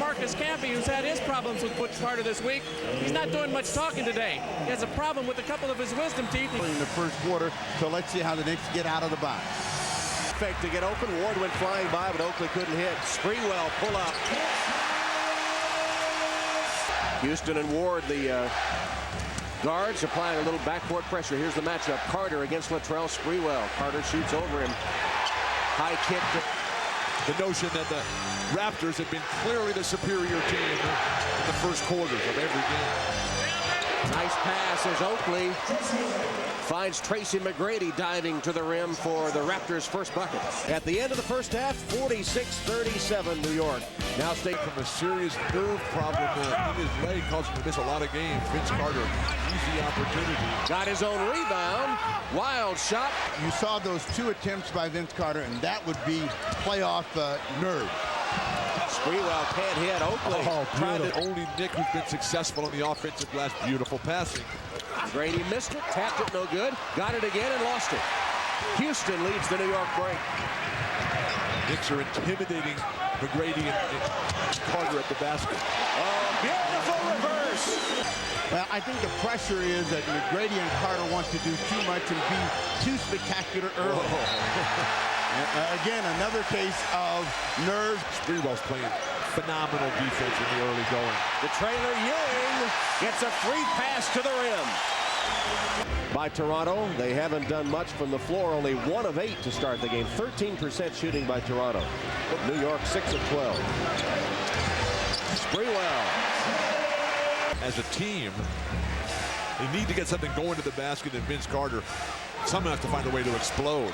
Marcus Camby, who's had his problems with Vince Carter this week. He's not doing much talking today. He has a problem with a couple of his wisdom teeth. In the first quarter, so let's see how the Knicks get out of the box. Fake to get open. Ward went flying by, but Oakley couldn't hit. Sprewell pull up. Houston and Ward, the guards, applying a little backcourt pressure. Here's the matchup. Carter against Latrell Sprewell. Carter shoots over him. High kick. The notion that the Raptors have been clearly the superior team in the first quarters of every game. Nice pass as Oakley finds Tracy McGrady diving to the rim for the Raptors' first bucket. At the end of the first half, 46-37 New York. Now stay from a serious nerve problem in his leg, causing him to miss a lot of games. Vince Carter, easy opportunity. Got his own rebound. Wild shot. You saw those 2 attempts by Vince Carter, and that would be playoff nerves. Sprewell can't hit. Oakley. Only Nick who's been successful on the offensive glass. Beautiful passing. Grady missed it, tapped it no good, got it again and lost it. Houston leads the New York break. Knicks are intimidating McGrady and Carter at the basket. Oh, beautiful reverse. Well, I think the pressure is that McGrady and Carter want to do too much and be too spectacular early. Again, another case of nerves. Sprewell's playing phenomenal defense in the early going. The trailer Ewing gets a free pass to the rim. By Toronto, they haven't done much from the floor. Only 1 of 8 to start the game. 13% shooting by Toronto. New York 6 of 12. Sprewell. As a team, they need to get something going to the basket, and Vince Carter somehow has to find a way to explode.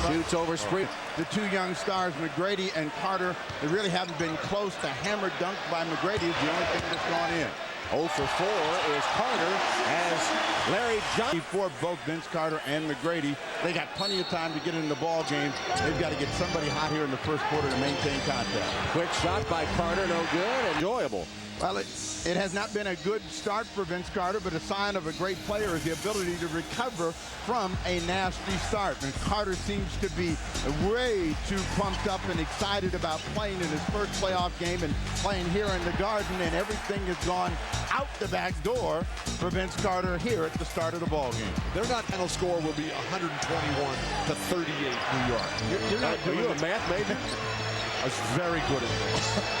Shoots over Sprewell. The 2 young stars, McGrady and Carter, they really haven't been close. The hammer dunk by McGrady is the only thing that's gone in. 0 for 4 is Carter as Larry Johnson. For both Vince Carter and McGrady, they got plenty of time to get in the ball game. They've got to get somebody hot here in the first quarter to maintain contact. Quick shot by Carter, no good. Enjoyable. Well, it has not been a good start for Vince Carter, but a sign of a great player is the ability to recover from a nasty start. And Carter seems to be way too pumped up and excited about playing in his first playoff game and playing here in the Garden, and everything has gone out the back door for Vince Carter here at the start of the ball game. Their final score will be 121-38 New York. You're not doing a math major? I was very good at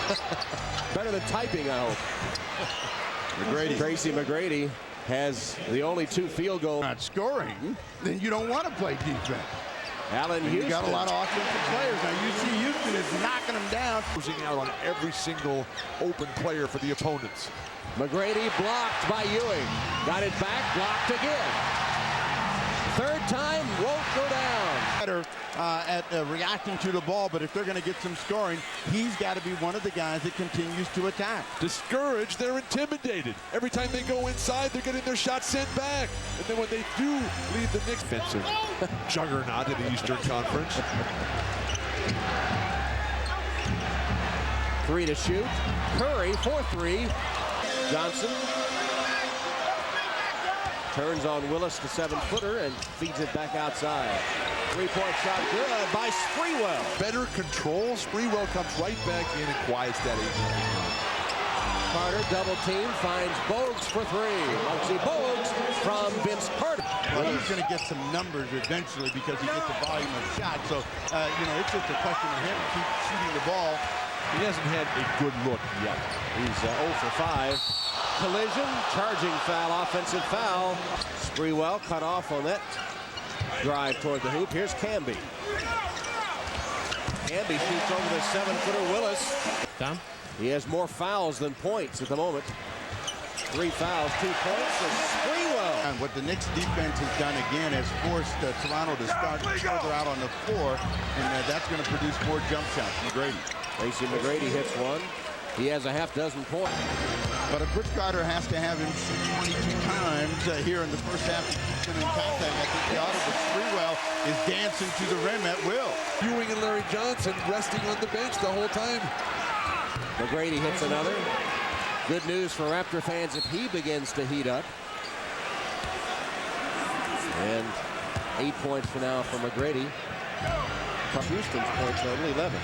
this. Better than typing, I hope. McGrady. Tracy McGrady has the only 2 field goals. Not scoring, then you don't want to play defense. Allen Houston. You got a lot of offensive players. Now you see Houston is knocking them down. Closing out on every single open player for the opponents. McGrady blocked by Ewing. Got it back, blocked again. Third time, won't go down. Better at reacting to the ball, but if they're going to get some scoring, he's got to be one of the guys that continues to attack. Discouraged, they're intimidated. Every time they go inside, they're getting their shots sent back. And then when they do leave the Knicks offensive juggernaut in the Eastern Conference. 3 to shoot. Curry for 3. Johnson turns on Willis, the 7-footer, and feeds it back outside. 3-point shot good by Sprewell. Better control. Sprewell comes right back in and quiets that 8. Carter double team, finds Bogues for 3. Muggsy Bogues from Vince Carter. Well, he's going to get some numbers eventually because he gets the volume of shots. So, it's just a question of him to keep shooting the ball. He hasn't had a good look yet. He's 0 for 5. Collision, charging foul, offensive foul. Sprewell cut off on that drive toward the hoop. Here's Camby. Camby shoots over the 7-footer Willis. Tom? He has more fouls than points at the moment. 3 fouls, 2 points for Sprewell. And what the Knicks defense has done again has forced Toronto to start further out on the floor, and that's going to produce more jump shots. McGrady. Tracy McGrady hits 1. He has a half dozen points. But if Vince Carter has to have him 22 times here in the first half to keep him in contact, I think the auto, but Sprewell is dancing to the rim at will. Ewing and Larry Johnson resting on the bench the whole time. McGrady hits another. Good news for Raptor fans if he begins to heat up. And 8 points for now for McGrady. Houston's points are only 11.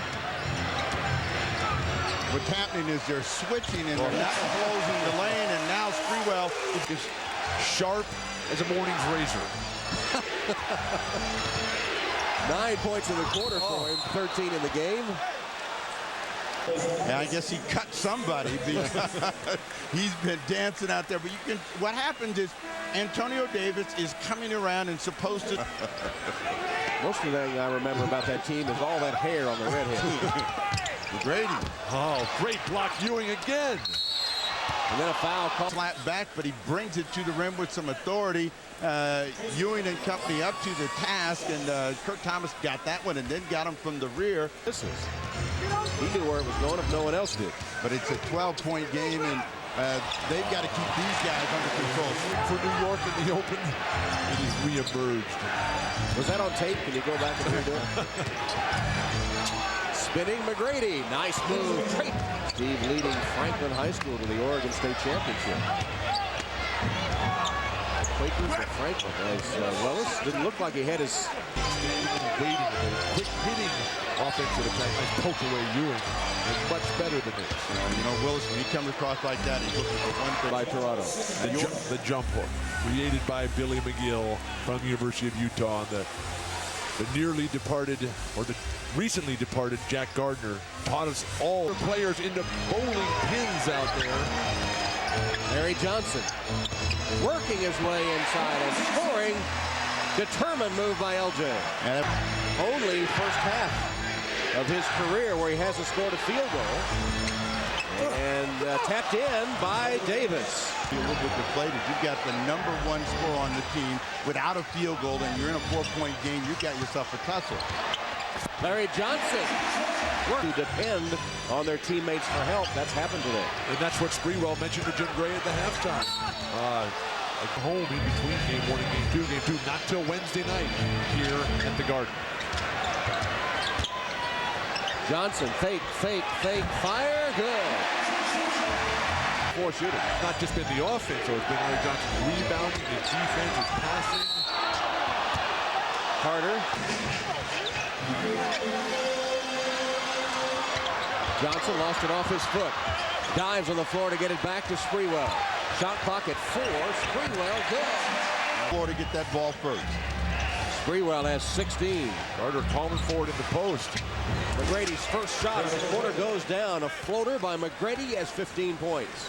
What's happening is they're switching and they're not closing the lane, and now Sprewell is sharp as a morning's razor. 9 points in the quarter for him, 13 in the game. And I guess he cut somebody because he's been dancing out there. But what happens is Antonio Davis is coming around and supposed to. Most of the thing I remember about that team is all that hair on the redhead. McGrady. Oh, great block, Ewing again. And then a foul call. Flat back, but he brings it to the rim with some authority. Ewing and company up to the task, and Kurt Thomas got that one and then got him from the rear. He knew where it was going if no one else did. But it's a 12-point game, and they've got to keep these guys under control. For New York in the open, and he's reemerged. Was that on tape? Can you go back and redo it? Spinning McGrady. Nice move. Steve leading Franklin High School to the Oregon State Championship. Quakers to Franklin as Willis didn't look like he had his Waiting, quick hitting offensive attack. Nice poke away Ewing. And much better than this. You know, Willis, when he comes across like that, he's looking for one thing. by Toronto. The jump hook, created by Billy McGill from the University of Utah. The nearly departed, or the recently departed Jack Gardner taught us all players into bowling pins out there. Larry Johnson working his way inside and scoring. Determined move by LJ. And Only first half of his career where he hasn't scored a field goal. And tapped in by Davis. a little bit deflated. You've got the #1 scorer on the team without a field goal, and you're in a 4-point game. You've got yourself a tussle. Larry Johnson to depend on their teammates for help. That's happened today. And that's what Sprewell mentioned to Jim Gray at the halftime. At home in between game 1 and game 2. Not till Wednesday night here at the Garden. Johnson, fake, fire, good. 4 shooting. Not just been the offense, so it's been Larry Johnson rebounding, his defense, his passing. Carter. Johnson lost it off his foot. Dives on the floor to get it back to Sprewell. Shot clock at 4. Sprewell good. Floor to get that ball first. Sprewell has 16. Carter calling forward in the post. McGrady's first shot of the quarter goes down. A floater by McGrady has 15 points.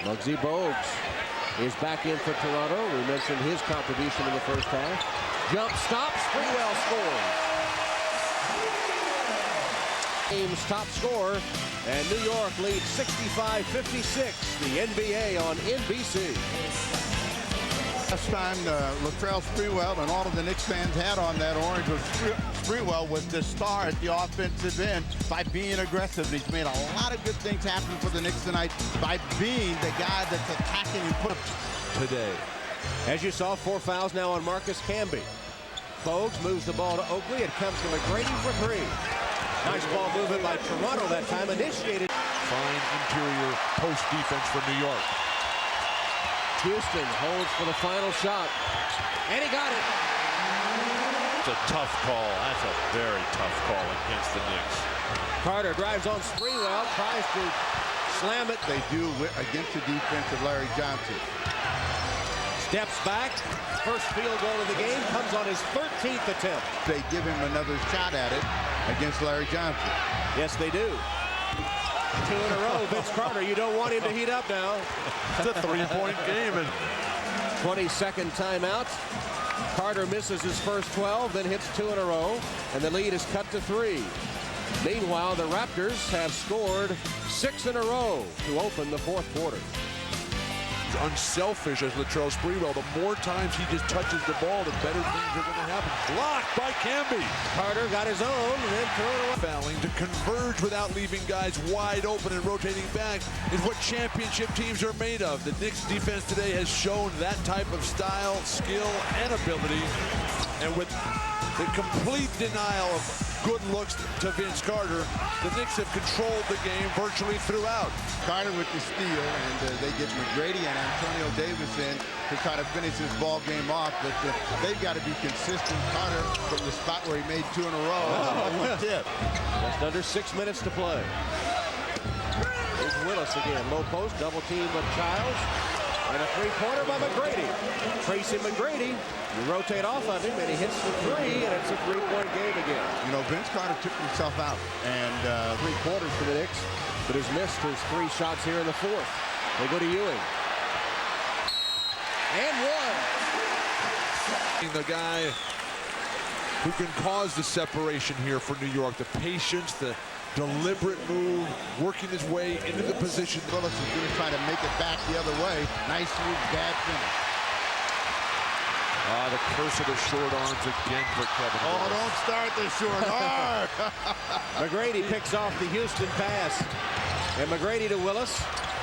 Muggsy Bogues is back in for Toronto. We mentioned his contribution in the first half. Jump stop. Sprewell scores. Game's top scorer, and New York leads 65-56. The NBA on NBC. Last time Latrell Sprewell and all of the Knicks fans had on that orange was Sprewell was the star at the offensive end by being aggressive. He's made a lot of good things happen for the Knicks tonight by being the guy that's attacking and put Today. As you saw, 4 fouls now on Marcus Camby. Bogues moves the ball to Oakley. It comes to McGrady for 3. Nice ball movement by Toronto that time, initiated. Fine interior post defense for New York. Houston holds for the final shot. And he got it. It's a tough call. That's a very tough call against the Knicks. Carter drives on Sprewell, tries to slam it. they do against the defense of Larry Johnson. Steps back. First field goal of the game comes on his 13th attempt. They give him another shot at it against Larry Johnson. Yes, they do. 2 in a row. Vince Carter, you don't want him to heat up now. It's a 3-point game. And 22nd timeout. Carter misses his first 12, then hits 2 in a row, and the lead is cut to 3. Meanwhile, the Raptors have scored 6 in a row to open the 4th quarter. Unselfish as Latrell Sprewell. The more times he just touches the ball, the better things are going to happen. Blocked by Camby. Carter got his own, and then thrown away. Fouling to converge without leaving guys wide open and rotating back is what championship teams are made of. The Knicks defense today has shown that type of style, skill, and ability. And with the complete denial of good looks to Vince Carter. The Knicks have controlled the game virtually throughout. Carter with the steal, and they get McGrady and Antonio Davis in to try to finish this ball game off, but they've got to be consistent. Carter from the spot where he made 2 in a row. Tip. Just under 6 minutes to play. Here's Willis again. Low post, double team with Childs. And a three-pointer by McGrady. Tracy McGrady, you rotate off of him, and he hits the 3, and it's a 3-point game again. You know, Vince Carter took himself out, and 3 quarters for the Knicks, but has missed his 3 shots here in the 4th. They go to Ewing. And 1. The guy who can cause the separation here for New York. The patience, the deliberate move, working his way into the position. Willis is going to try to make it back the other way. Nice move, bad finish. The curse of the short arms again for Kevin. Oh, don't start the short arm. McGrady picks off the Houston pass. And McGrady to Willis.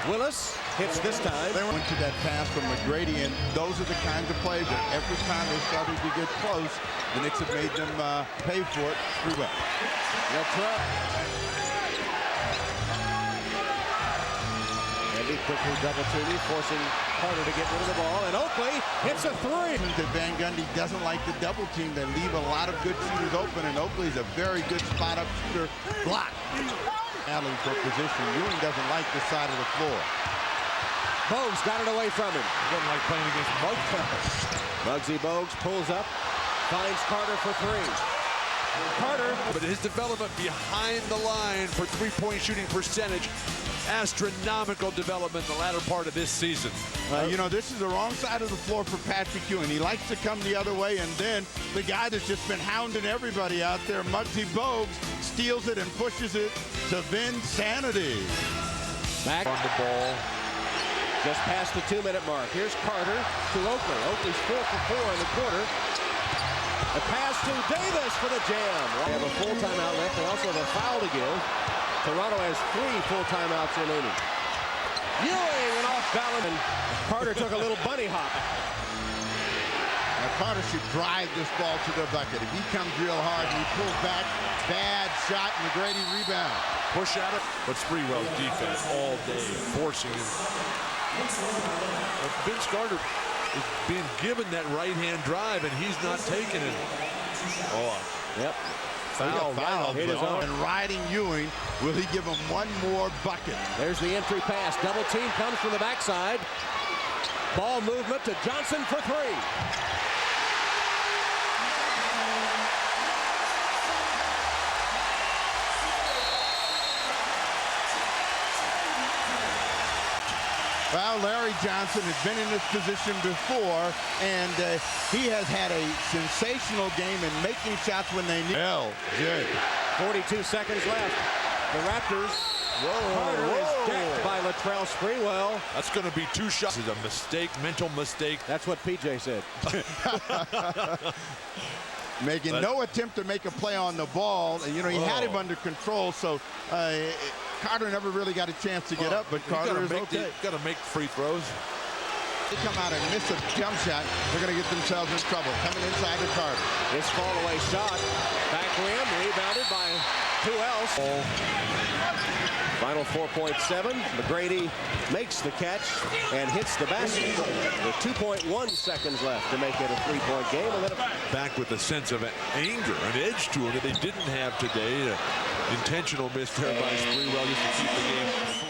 Willis hits this time. They went to that pass from McGrady, and those are the kinds of plays that every time they started to get close, the Knicks have made them pay for it pretty well. Andy quickly double teaming, forcing Carter to get rid of the ball, and Oakley hits a 3. Van Gundy doesn't like the double team. They leave a lot of good shooters open, and Oakley's a very good spot-up shooter. Block. Alley for position. Ewing doesn't like this side of the floor. Bogues got it away from him. He doesn't like playing against Muggsy Bogues pulls up, finds Carter for 3. Carter. But his development behind the line for three-point shooting percentage, astronomical development in the latter part of this season. You know, this is the wrong side of the floor for Patrick Ewing. He likes to come the other way, and then the guy that's just been hounding everybody out there, Muggsy Bogues, steals it and pushes it to Vinsanity. Back on the ball. Just past the 2-minute mark. Here's Carter to Oakley. Oakley's 4 for 4 in the quarter. A pass to Davis for the jam. They have a full timeout left. They also have a foul to give. Toronto has 3 full timeouts remaining. Ewing and off balance. And Carter took a little bunny hop. Now Carter should drive this ball to the bucket. If he comes real hard and he pulls back, bad shot, McGrady rebound. Push at it, but Sprewell's defense all day, forcing him. But Vince Carter is being given that right-hand drive, and he's not taking it. Oh, yep. Foul. And riding Ewing, will he give him one more bucket? There's the entry pass. Double team comes from the backside. Ball movement to Johnson for 3. Well, Larry Johnson has been in this position before, and he has had a sensational game in making shots when they need. 42 seconds left. The Raptors. Carter is decked by Latrell Sprewell. that's going to be 2 shots. This is a mistake, mental mistake. That's what PJ said. Making no attempt to make a play on the ball. And, you know, he had him under control, so Carter never really got a chance to get up, but Carter is okay. Got to make free throws. They come out and miss a jump shot, they're going to get themselves in trouble. Coming inside to Carter. His fall-away shot. Back rim, rebounded by who else? Final 4.7. McGrady makes the catch and hits the basket with 2.1 seconds left to make it a 3-point game. And then back with a sense of anger, an edge to it that they didn't have today. Intentional miss there by Sprewell just to keep the game